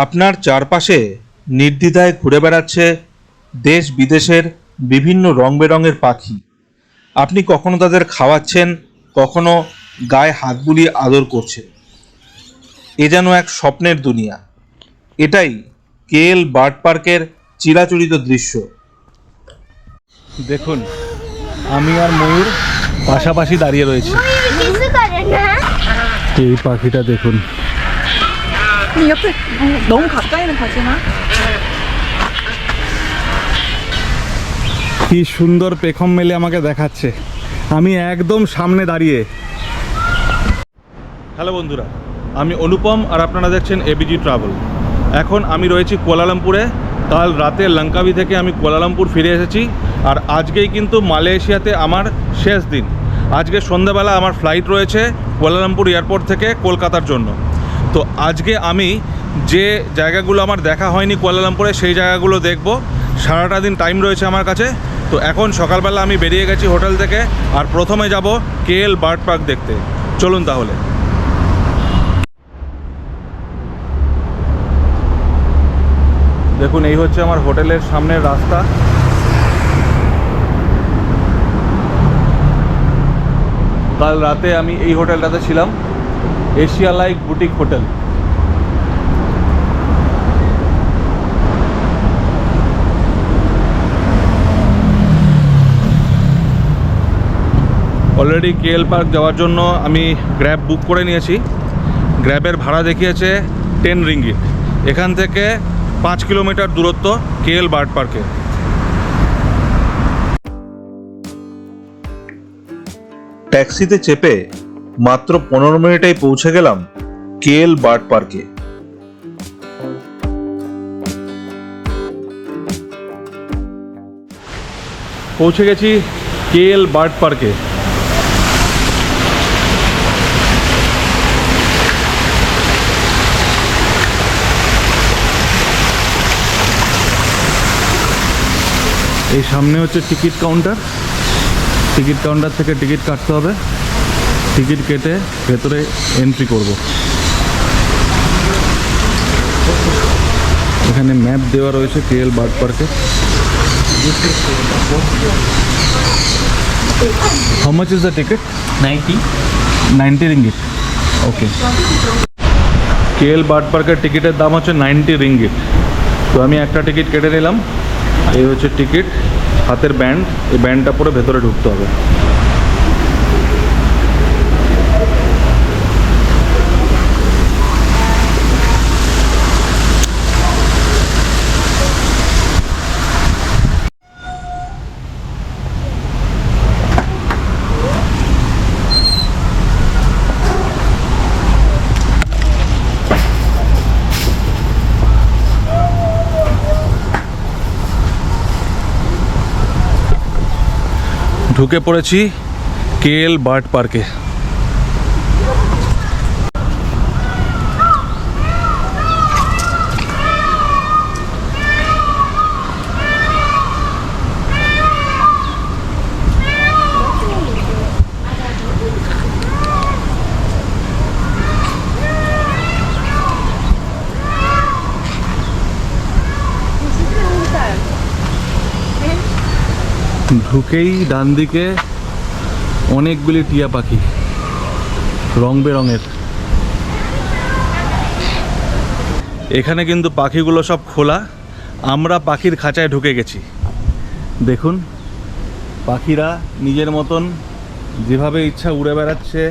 আপনার চারপাশে নির্দ্বিধায় ঘুরে বেড়াচ্ছে দেশ বিদেশের বিভিন্ন রং বেরঙের পাখি। আপনি কখনো তাদের খাওয়াচ্ছেন, কখনো গায়ে হাত বুলিয়ে আদর করছেন। এ যেন এক স্বপ্নের দুনিয়া। এটাই কেএল বার্ড পার্কের চিরাচরিত দৃশ্য। দেখুন, আমি আর ময়ূর পাশাপাশি দাঁড়িয়ে রয়েছি। কিছু করে না। এই পাখিটা দেখুন। 니 옆에 너무 가까이는 가지 마. কি সুন্দর পেখম মেলে আমাকে দেখাচ্ছে, আমি একদম সামনে দাঁড়িয়ে। হ্যালো বন্ধুরা, আমি অনুপম আর আপনারা দেখছেন এবিজি ট্রাভেল। এখন আমি রয়েছি কুয়ালালামপুরে। কাল রাতে লঙ্কাবি থেকে আমি কুয়ালালামপুর ফিরে এসেছি, আর আজকেই কিন্তু মালয়েশিয়াতে আমার শেষ দিন। আজকে সন্ধ্যাবেলা আমার ফ্লাইট রয়েছে কুয়ালালামপুর এয়ারপোর্ট থেকে কলকাতার জন্য। তো আজকে আমি যে জায়গাগুলো আমার দেখা হয়নি কুয়ালালামপুরে সেই জায়গাগুলো দেখব। সারাটা দিন টাইম রয়েছে আমার কাছে। তো এখন সকালবেলা আমি বেরিয়ে গেছি হোটেল থেকে, আর প্রথমে যাব কেএল বার্ড পার্ক দেখতে। চলুন তাহলে। দেখুন, এই হচ্ছে আমার হোটেলের সামনের রাস্তা। কাল রাতে আমি এই হোটেলটাতে ছিলাম, Asia like boutique hotel. Already KL park যাওয়ার জন্য আমি গ্র্যাব বুক করে নিয়েছি। গ্র্যাবের ভাড়া দেখিয়েছে 10 রিঙ্গিট। এখান থেকে 5 কিলোমিটার দূরত্ব কেএল বার্ড পার্কে। ট্যাক্সিতে চেপে মাত্র 15 মিনিটেই পৌঁছে গেলাম কেএল বার্ড পার্কে। পৌঁছে গেছি কেএল বার্ড পার্কে। এই সামনে হচ্ছে টিকিট কাউন্টার। টিকিট কাউন্টার থেকে টিকিট কাটতে হবে। টিকিট কেটে ভেতরে এন্ট্রি করব। এখানে ম্যাপ দেওয়া রয়েছে কেএল বার্ড পার্কে। How much is the ticket? 90 ringgit. Okay. KL bird পার্কের টিকিটের দাম হচ্ছে 90 রিঙ্গিট। তো আমি একটা টিকিট কেটে নিলাম। এই হচ্ছে টিকিট, হাতের ব্যান্ড। এই ব্যান্ডটা পরে ভেতরে ঢুকতে হবে। ঢুকে পড়েছি কেএল বার্ড পার্কে। ঢুকেই ডান দিকে অনেকগুলি টিয়া পাখি, রং বেরঙের। এখানে কিন্তু পাখিগুলো সব খোলা। আমরা পাখির খাঁচায় ঢুকে গেছি। দেখুন, পাখিরা নিজের মতন যেভাবে ইচ্ছা উড়ে বেড়াচ্ছে,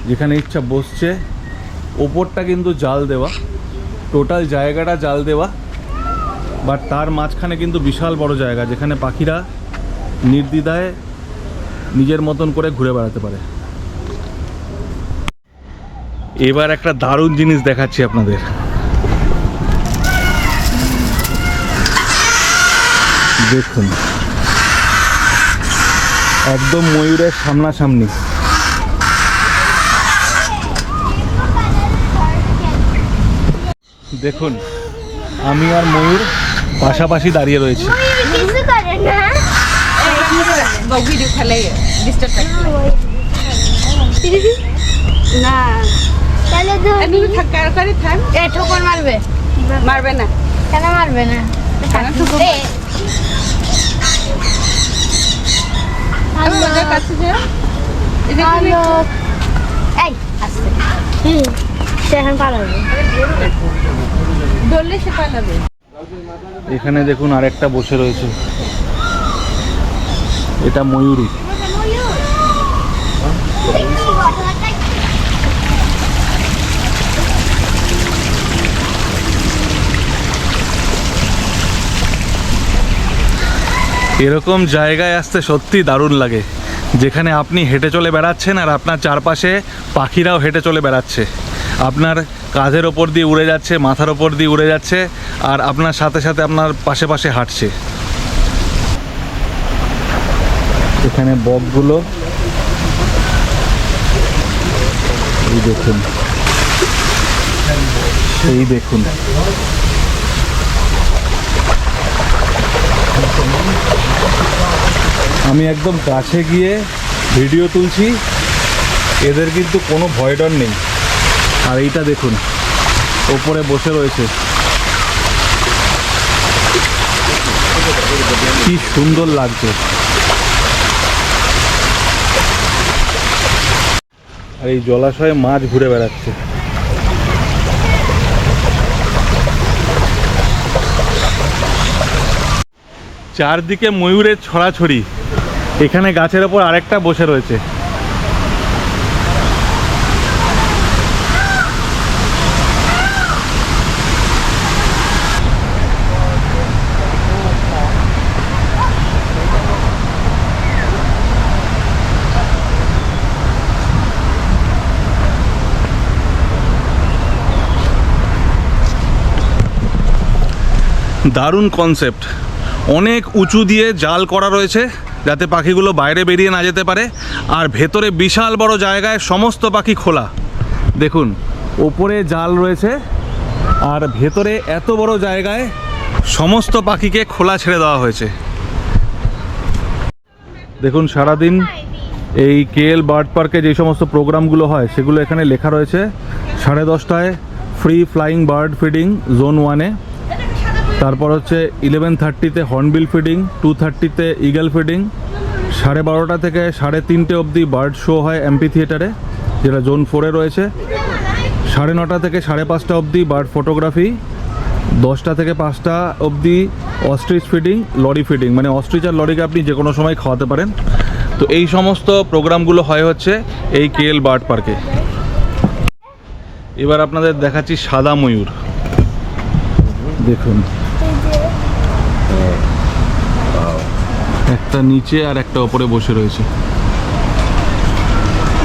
যেখানে ইচ্ছা বসছে। ওপরটা কিন্তু জাল দেওয়া, টোটাল জায়গাটা জাল দেওয়া, বাট তার মাঝখানে কিন্তু বিশাল বড় জায়গা যেখানে পাখিরা নির্দ্বিধায় নিজের মতন করে ঘুরে বেড়াতে পারে। এবার একটা দারুণ জিনিস দেখাচ্ছি আপনাদের। দেখুন, একদম ময়ূরের সামনাসামনি। দেখুন, আমি আর ময়ূর পাশাপাশি দাঁড়িয়ে রয়েছি। কিছু করে না। 뭐 video খেলে ডিস্টার্ব না, তাহলে তো তুমি থাকার করে থাম ঠোকর মারবে। মারবে না। কেন মারবে না? কেন ঠুকো? এ, আমি ওদের কাছে যাও। এই দেখো হ্যালো। এই, আস্তে। সে এখন পালাবে। ধরলে সে পালাবে। এখানে দেখুন আরেকটা বসে রয়েছে, এটা ময়ূরী। এরকম জায়গায় আসতে সত্যি দারুণ লাগে, যেখানে আপনি হেঁটে চলে বেড়াচ্ছেন আর আপনার চারপাশে পাখিরাও হেঁটে চলে বেড়াচ্ছে, আপনার কাঁধের ওপর দিয়ে উড়ে যাচ্ছে, মাথার ওপর দিয়ে উড়ে যাচ্ছে, আর আপনার সাথে সাথে আপনার পাশে পাশে হাঁটছে। এখানে বকগুলো এই দেখুন, এই দেখুন, আমি একদম কাছে গিয়ে ভিডিও তুলছি, এদের কিন্তু কোনো ভয় ডর নেই। আর এইটা দেখুন, ওপরে বসে রয়েছে, কি সুন্দর লাগছে। আর এই জলাশয়ে মাছ ঘুরে বেড়াচ্ছে। চারদিকে ময়ূরের ছড়াছড়ি, এখানে গাছের ওপর আরেকটা বসে রয়েছে। দারুণ কনসেপ্ট, অনেক উঁচু দিয়ে জাল করা রয়েছে যাতে পাখিগুলো বাইরে বেরিয়ে না যেতে পারে, আর ভেতরে বিশাল বড় জায়গায় সমস্ত পাখি খোলা। দেখুন ওপরে জাল রয়েছে আর ভেতরে এত বড় জায়গায় সমস্ত পাখিকে খোলা ছেড়ে দেওয়া হয়েছে। দেখুন সারাদিন এই কেএল বার্ড পার্কে যে সমস্ত প্রোগ্রামগুলো হয় সেগুলো এখানে লেখা রয়েছে। 10:30টায় free flying bird feeding zone 1-এ, তারপর হচ্ছে 11:30-তে হর্নবিল ফিডিং, 2:30-তে ইগল ফিডিং, 12:30 থেকে 3:30 অবধি বার্ড শো হয় এমপি থিয়েটারে, যেটা জোন 4-এ রয়েছে। 9:30 থেকে 5:30 অবধি বার্ড ফটোগ্রাফি, 10টা থেকে 5টা অবধি অস্ট্রিচ ফিডিং, লরি ফিডিং, মানে অস্ট্রিচ আর লরিকে আপনি যে কোনো সময় খাওয়াতে পারেন। তো এই সমস্ত প্রোগ্রামগুলো হয় হচ্ছে এই কেএল বার্ড পার্কে। এবার আপনাদের দেখাচ্ছি সাদা ময়ূর, দেখুন একটা নিচে আর একটা ওপরে বসে রয়েছে।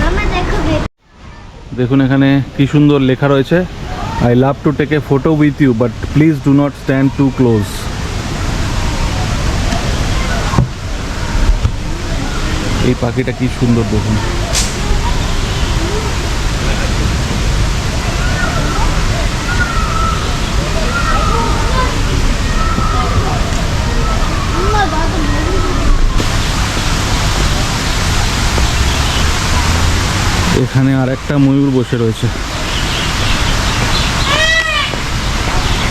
মামা দেখো দেখুন এখানে কি সুন্দর লেখা রয়েছে, I love to take a photo with you but please do not stand too close. এই পাখিটা কি সুন্দর দেখুন। এখানে আর একটা ময়ূর বসে রয়েছে,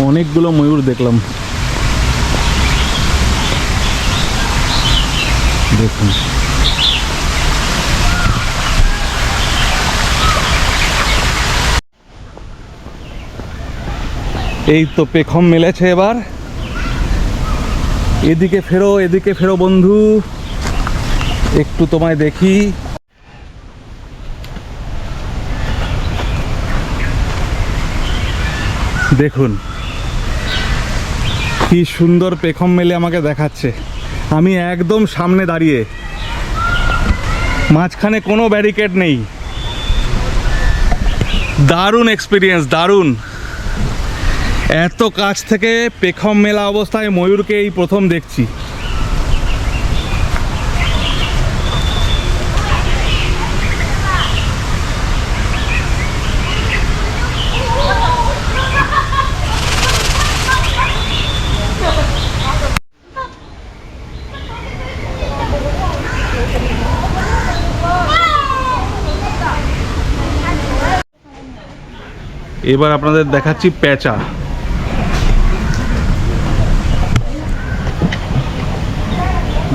অনেকগুলো ময়ূর দেখলাম। দেখুন এই তো পেখম মেলেছে, এবার এদিকে ফেরো, এদিকে ফেরো বন্ধু, একটু তোমায় দেখি। দেখুন কি সুন্দর পেখম মেলে আমাকে দেখাচ্ছে, আমি একদম সামনে দাঁড়িয়ে, মাঝখানে কোনো ব্যারিকেড নেই। দারুণ এক্সপিরিয়েন্স, দারুণ। এত কাছ থেকে পেখম মেলা অবস্থায় ময়ূরকে এই প্রথম দেখছি। এবার আপনাদের দেখাচ্ছি পেঁচা।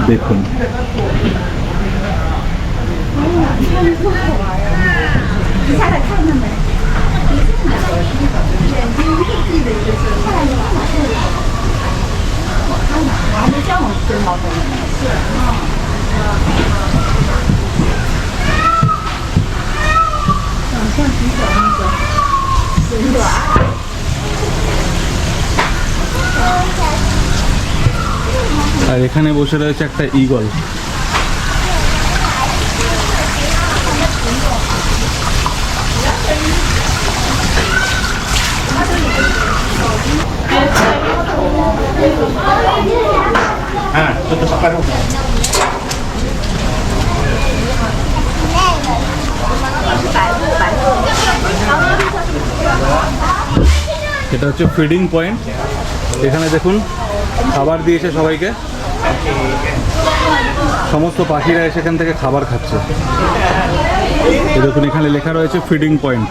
দেখুন আর এখানে বসে রয়েছে একটা ঈগল। এটা হচ্ছে ফিডিং পয়েন্ট। এখানে দেখুন খাবার দিয়েছে সবাইকে, সমস্ত পাখিরা এসে এখান থেকে খাবার খাচ্ছে। এই দেখুন এখানে লেখা রয়েছে ফিডিং পয়েন্ট।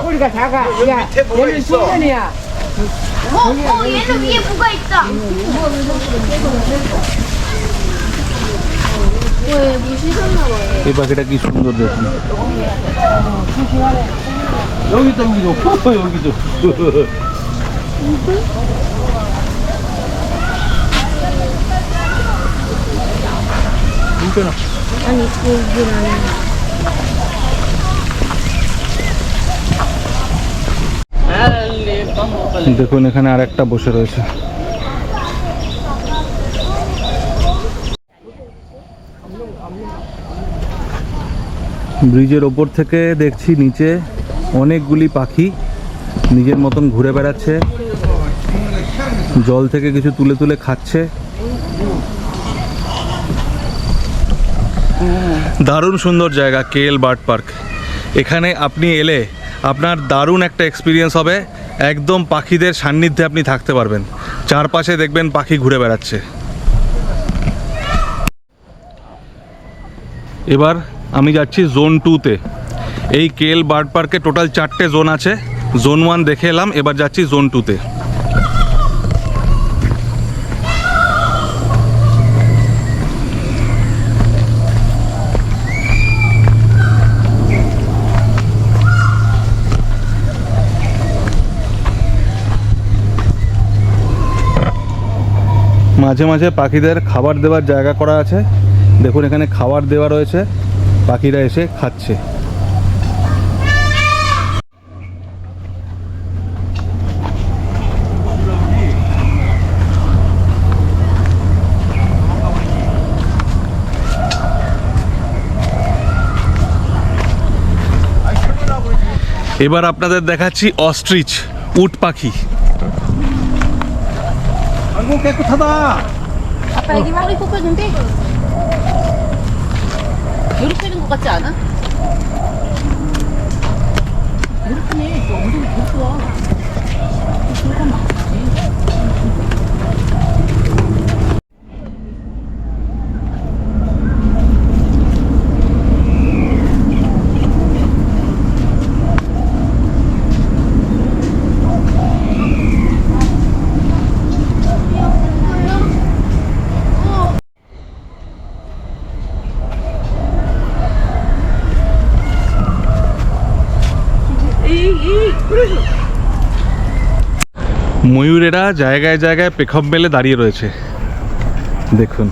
꼬리가 작아. 야, 얘는 충분이야. 얘는 위에 뭐가 있다. 뭐 씻었나 봐요. এই পাখিটা কি সুন্দর দেখুন। 여기도 여기도. 아니 그게 아니야. দেখুন এখানে আরেকটা বসে রয়েছে। ব্রিজের ওপর থেকে দেখছি নিচে অনেকগুলি পাখি নিজের মতন ঘুরে বেড়াচ্ছে, জল থেকে কিছু তুলে তুলে খাচ্ছে। দারুণ সুন্দর জায়গা কেএল বার্ড পার্ক। এখানে আপনি এলে আপনার দারুণ একটা এক্সপিরিয়েন্স হবে। একদম পাখিদের সান্নিধ্যে আপনি থাকতে পারবেন, চারপাশে দেখবেন পাখি ঘুরে বেড়াচ্ছে। এবার আমি যাচ্ছি জোন 2-তে। এই কেএল বার্ড পার্কে টোটাল 4টে জোন আছে। জোন 1 দেখে এলাম, এবার যাচ্ছি জোন 2-তে। মাঝে মাঝে পাখিদের খাবার দেওয়ার জায়গা করা আছে। দেখুন এখানে খাবার দেওয়া রয়েছে, পাখিরা এসে খাচ্ছে। এবার আপনাদের দেখাচ্ছি অস্ট্রিচ, উট পাখি। 아이고 깨끗하다. 아빠 여기 머리 꺾었는데 이렇게 되는 것 같지 않아? 이렇게네. 또 엉덩이 더 좋아. 잠깐만. ময়ূরেরা জায়গায় জায়গায় পেখম মেলে দাঁড়িয়ে রয়েছে, দেখুন।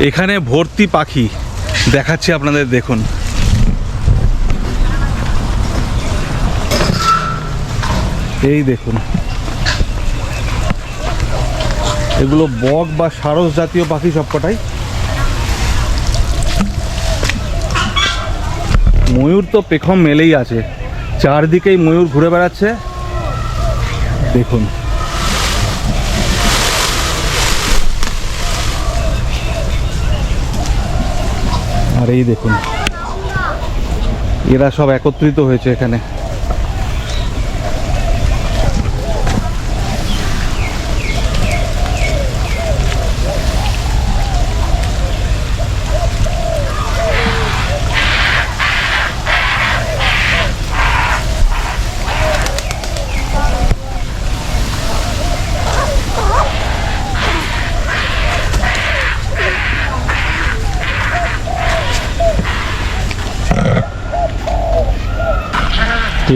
এখানে ভর্তি পাখি দেখাচ্ছি আপনাদের, দেখুন। এই দেখুন, এগুলো বক বা সারস জাতীয় পাখি সবকটাই। ময়ূর তো পেখম মেলেই আছে, চারদিকেই ময়ূর ঘুরে বেড়াচ্ছে, দেখুন। আর এই দেখুন, এরা সব একত্রিত হয়েছে এখানে।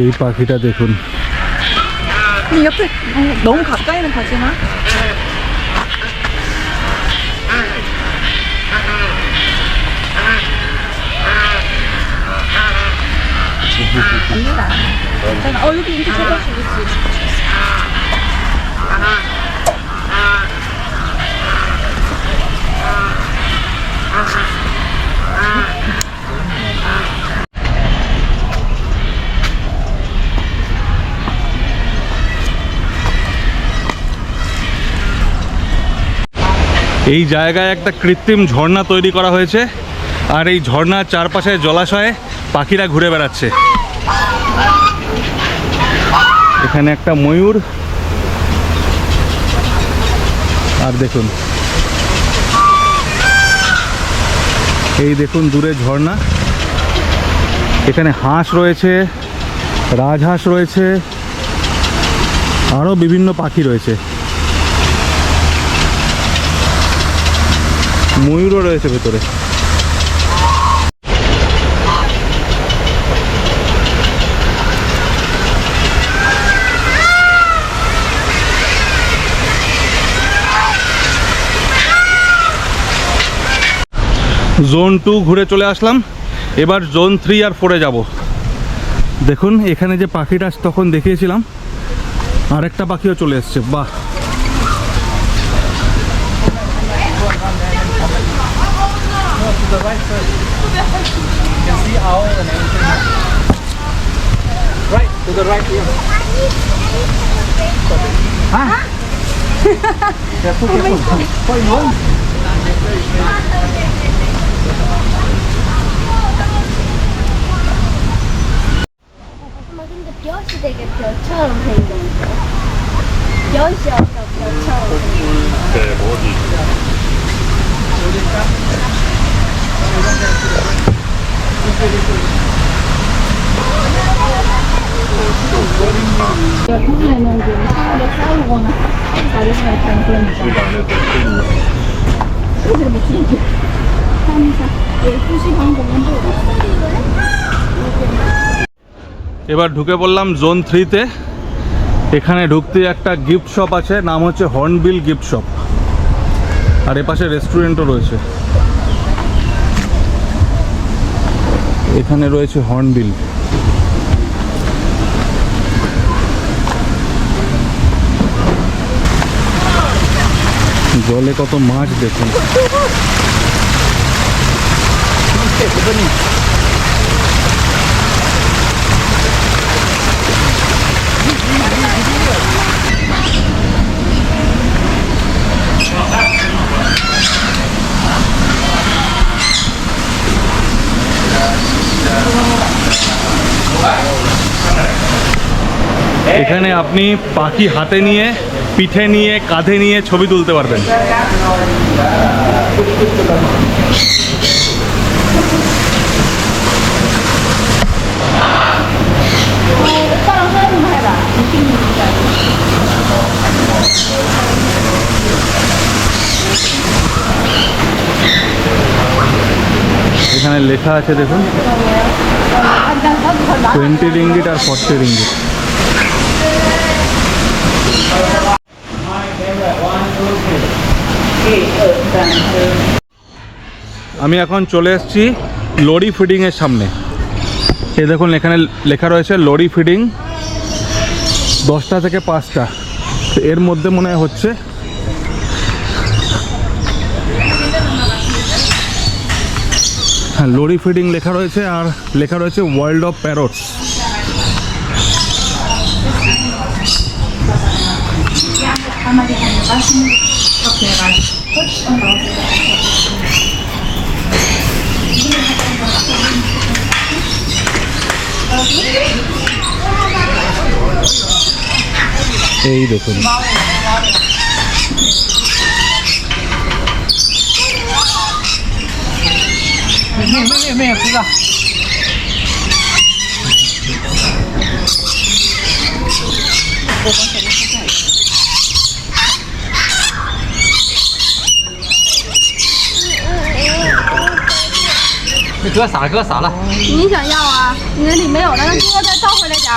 এই পাখিটা দেখুন, 옆에 너무 가까이는 가지 마. 아니다. 괜찮아. 여기 이렇게 조금씩 있지. এই জায়গায় একটা কৃত্রিম ঝর্ণা তৈরি করা হয়েছে, আর এই ঝর্ণার চারপাশে জলাশয়ে পাখিরা ঘুরে বেড়াচ্ছে। এখানে একটা ময়ূর, আর দেখুন এই দেখুন দূরে ঝর্ণা। এখানে হাঁস রয়েছে, রাজহাঁস রয়েছে, আরও বিভিন্ন পাখি রয়েছে, ময়ূরও রয়েছে ভেতরে। জোন 2 ঘুরে চলে আসলাম, এবার জোন 3 আর 4-এ যাব। দেখুন এখানে যে পাখিটা তখন দেখিয়েছিলাম, আরেকটা পাখিও চলে এসছে, বাহ। The right first. You can see owl and everything. Right, to the right here. Huh? Careful, careful. Point one. 엄마 근데 벼시 되게 벼처럼 생겼어. 벼시 어서 벼처럼 생겼어. 평소에는 좀 사람과 싸우거나 다르거나 약간 그러니까. 그래서 뭐 그렇게 항상 12시 반 공연도 এবার ঢুকে পড়লাম জোন 3-তে। এখানে ঢুকতে একটা গিফট শপ আছে, নাম হচ্ছে হর্নবিল গিফট শপ, আর এপাশে রেস্টুরেন্টও রয়েছে। এখানে রয়েছে হর্নবিল। জলে কত মাছ দেখুন। এখানে আপনি পাখি হাতে নিয়ে, পিঠে নিয়ে, কাঁধে নিয়ে ছবি তুলতে পারবেন। এখানে লেখা আছে দেখুন, 20 রিঙ্গিট আর 40 রিঙ্গিট। আমি এখন চলে এসেছি লরি ফিডিংয়ের সামনে। এই দেখুন এখানে লেখা রয়েছে লরি ফিডিং 10টা থেকে 5টা। তো এর মধ্যে মনে হয় হচ্ছে হ্যাঁ লরি ফিডিং লেখা রয়েছে, আর লেখা রয়েছে ওয়ার্ল্ড অফ প্যারটস। এই দেখুন没有吃的。哥撒了，哥撒了。你想要啊？你那里没有了，那最后再倒回来点儿。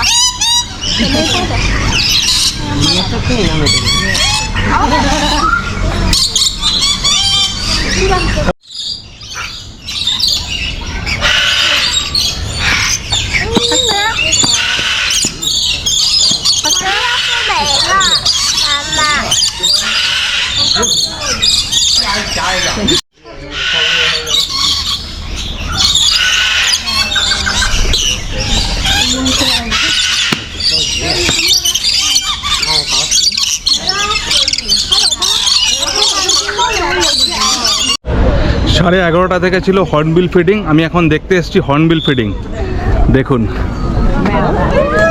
也没倒的。সাড়ে 11টা থেকে ছিল হর্নবিল ফিডিং, আমি এখন দেখতে এসেছি হর্নবিল ফিডিং। দেখুন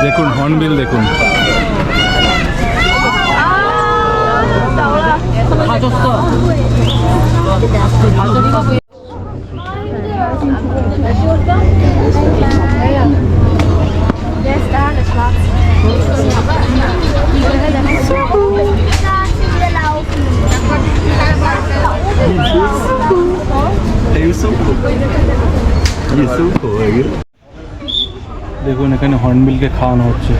দেখুন হর্নবিল দেখুন। দেখুন এখানে হর্নবিলকে খাওয়ানো হচ্ছে।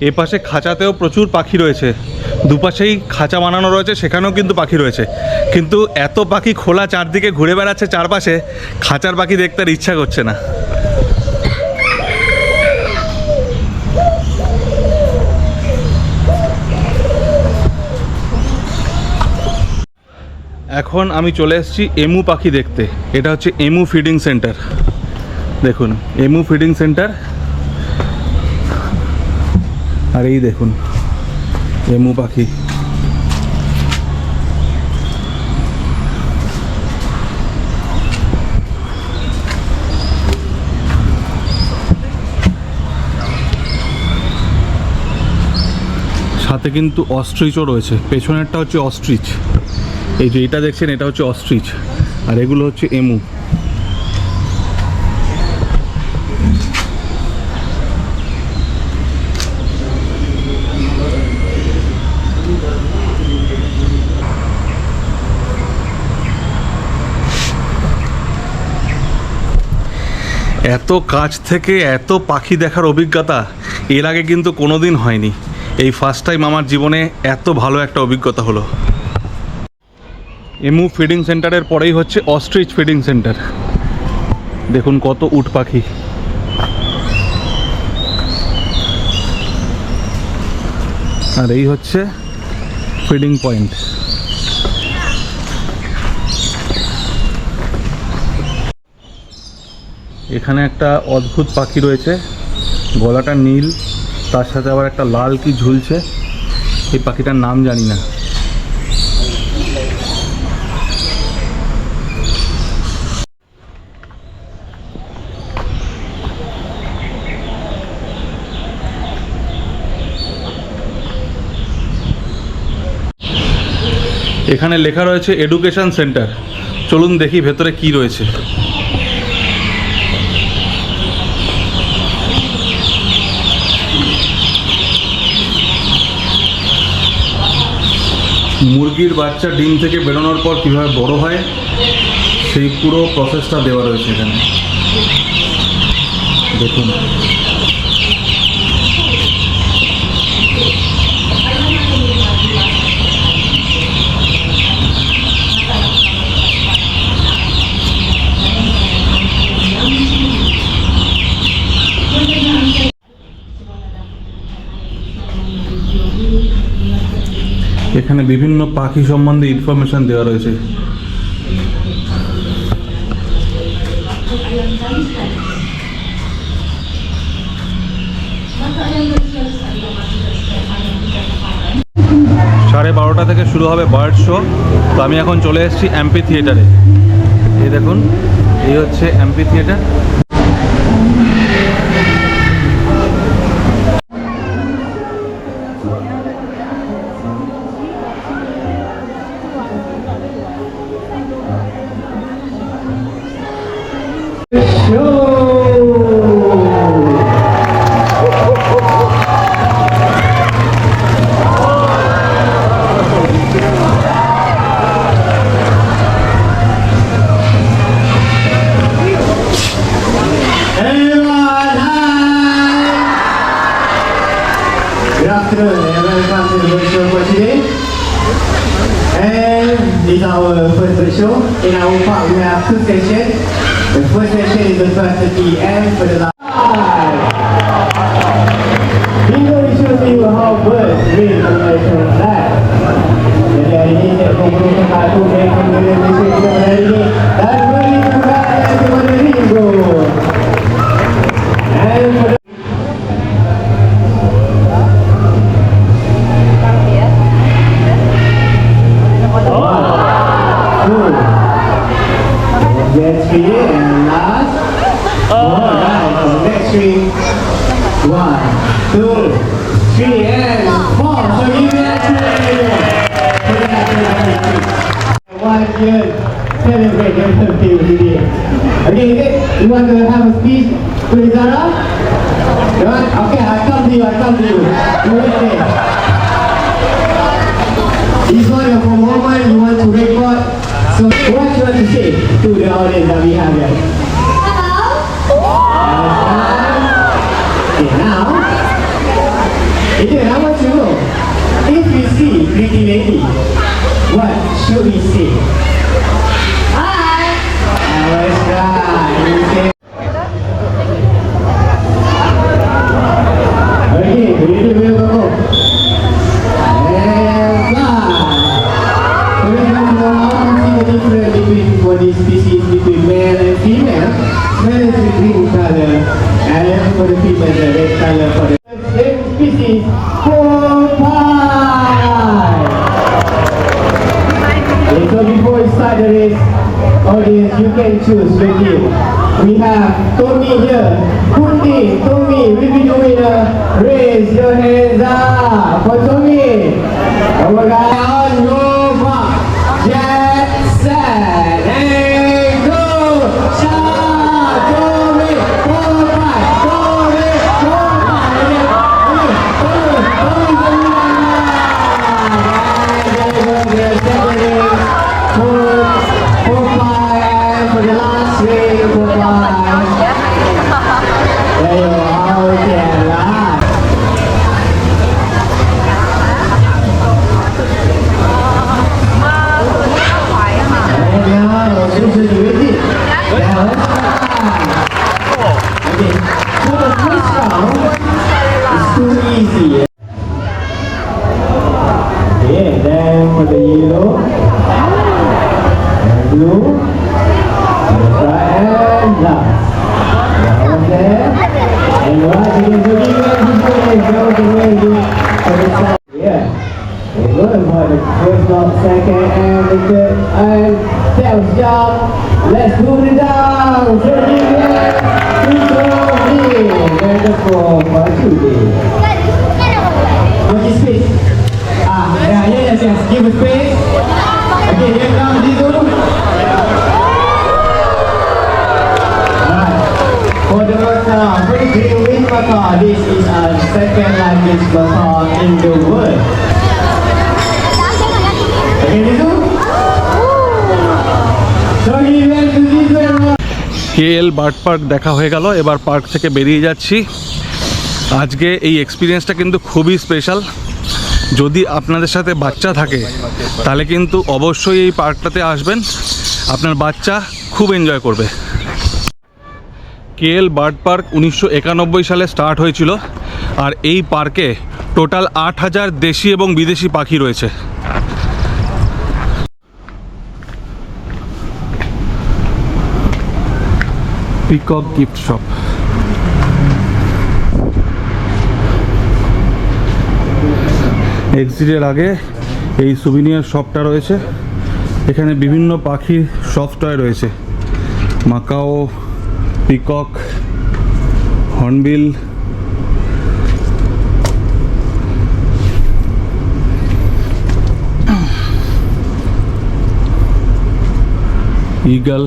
এ পাশে খাঁচাতেও প্রচুর পাখি রয়েছে, দুপাশেই খাঁচা বানানো রয়েছে, সেখানেও কিন্তু পাখি রয়েছে। কিন্তু এত পাখি খোলা চারদিকে ঘুরে বেড়াচ্ছে চারপাশে, খাঁচার পাখি দেখতে আর ইচ্ছা করছে না। এখন আমি চলে এসেছি এমু পাখি দেখতে। এটা হচ্ছে এমু ফিডিং সেন্টার। দেখুন এমু ফিডিং সেন্টার, আর এই দেখুন এমু পাখি। সাথে কিন্তু অস্ট্রিচও রয়েছে, পেছনেরটা হচ্ছে অস্ট্রিচ। এই যে এটা দেখছেন এটা হচ্ছে অস্ট্রিচ, আর এগুলো হচ্ছে এমু। এত কাছ থেকে এত পাখি দেখার অভিজ্ঞতা এর আগে কিন্তু কোনোদিন হয়নি। এই ফার্স্ট টাইম আমার জীবনে এত ভালো একটা অভিজ্ঞতা হলো। এমু ফিডিং সেন্টারের পরেই হচ্ছে অস্ট্রিচ ফিডিং সেন্টার। দেখুন কত উট পাখি। আর এই হচ্ছে ফিডিং পয়েন্ট। এখানে একটা অদ্ভুত পাখি রয়েছে, গলাটা নীল, তার সাথে আবার একটা লাল কি ঝুলছে, এই পাখিটার নাম জানি না। এখানে লেখা রয়েছে এডুকেশন সেন্টার। চলুন দেখি ভেতরে কি রয়েছে। মুরগির বাচ্চা ডিম থেকে বেরোনোর পর কীভাবে বড় হয় সেই পুরো প্রসেসটা দেওয়া রয়েছে এখানে দেখুন। এখানে বিভিন্ন পাখি সম্বন্ধে ইনফরমেশন দেওয়া রয়েছে। সাড়ে 12টা থেকে শুরু হবে বার্ড শো। তো আমি এখন চলে এসেছি এমপি থিয়েটারে। এই দেখুন, এই হচ্ছে MP theatre. Good afternoon and welcome to the bird show for today. And this is our first bird show. In our park we have two sessions. The first session is the 12:30 PM for the last. We will show you how birds raise the national flag. Jadi hari ini saya kumpulkan satu mereka dari Malaysia hari ini dan beri kemudahan kepada Ringo. And for the Get three and last. Alright, so next three. 1, 2, 3 and 4. So give me that three. 1 year celebrate your birthday today. Okay, you want to have a speech to Izara? You want? Okay, I'll come to you. You wait there. This one for a moment you want to record. So what you want to say to the audience that we have here? Okay, now, I want to know, if we see pretty lady, what should we say? Hi! That's right. You say, okay, ready to go. And fly. So we have to see the difference between body species between male and female. Male is the green color, and for the female the red color for the same species. Okay, so before we start the race, audience, you can choose with you. We have Tommy here. Kunti, Tommy will be the winner. Raise your hands up for Tommy. Over on your mark. Get set and go. Shout, Tommy, Tommy, Tommy, for the last race, there you are, okay, last. And now, since you did it, okay, so the first round is too easy. Okay, then for the yellow and blue, right and left. Down there, and right again, so you guys just go and go to where you for the side. Yeah. Okay, good for the first stop, second and the third, and tails jump. Let's move it down. So you guys, there's the four for today. Bagi space. Yes. Give a space. Okay, here comes Zizu. For the macaw, for the green-winged macaw, this is our second largest macaw in the world. KL bird park দেখা হয়ে গেল, এবার park থেকে বেরিয়ে যাচ্ছি। আজকে এই এক্সপিরিয়েন্সটা কিন্তু খুবই স্পেশাল। যদি আপনাদের সাথে বাচ্চা থাকে তাহলে কিন্তু অবশ্যই এই পার্কটাতে আসবেন, আপনার বাচ্চা খুব এনজয় করবে। KL বার্ড পার্ক 1991 সালে স্টার্ট হয়েছিল, আর এই পার্কে টোটাল 8000 দেশি এবং বিদেশি পাখি রয়েছে। Peacock gift shop. এক্সিটের আগে এই সুভিনিয়ার শপটা রয়েছে। এখানে বিভিন্ন পাখির সফট টয় রয়েছে, মাকাও, পিকক, হর্নবিল, ঈগল।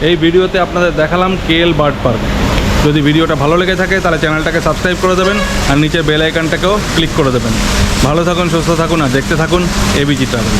এই ভিডিওতে আপনাদের দেখালাম KL বার্ড পার্ক। যদি ভিডিওটা ভালো লেগে থাকে তাহলে চ্যানেলটাকে সাবস্ক্রাইব করে দেবেন আর নিচে বেল আইকনটাকেও ক্লিক করে দেবেন। ভালো থাকুন, সুস্থ থাকুন আর দেখতে থাকুন ABG ট্রাভেল।